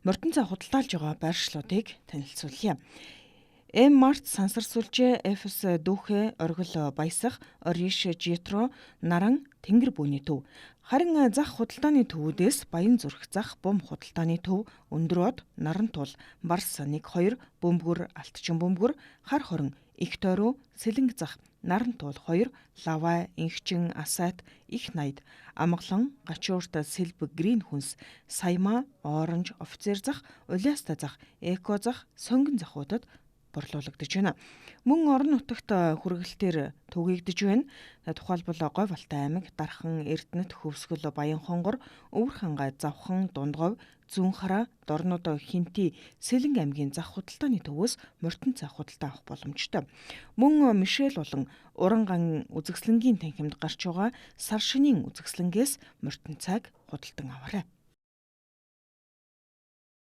Мордон цай худалдаалж байгаа байршлуудыг танилцуулъя. Март сансар сүлжээ, Эфес дүүхэ, оргил баясах, Ориш житро, наран тэнгэр бүүний төв. Харин зах худалдааны төвүүдээс Баян зүрх зах бум худалдааны төв, Өндрөөд, Нарантул, Барс 1-2, Бөмбөр, Алтчин бөмбөр, Хар хорон, Их тойроо, Сэлэнг зах, Нарантул 2, Лавай, Инхчин, Асайт, Их найд, Амгалан, Гачуурт, Сэлб, Грин хүнс, Саяма, Оранж, Офицер зах, Улиаста зах, Эко зах, Сонгон захуудад борлуулагдаж байна. Мөн орон нутагт хүргэлтээр түгээгдэж байна. Тухайлбал Говь Алтай аймаг, Дархан, Эрдэнэт, Хөвсгөл, Баян хонгор, Өвөр хангай, Завхан, Дундговь, Зүүн хараа, Дорнод, Хинти, Сэлэнг аймгийн зах худалдааны төвөөс Мордон цай худалдаа авах боломжтой. Мөн Мишель болон Уранган үзэсгэлэнгийн танхимд гарч байгаа сар шинийн үзэсгэлэнгээс Мордон цайг худалдан аваарай.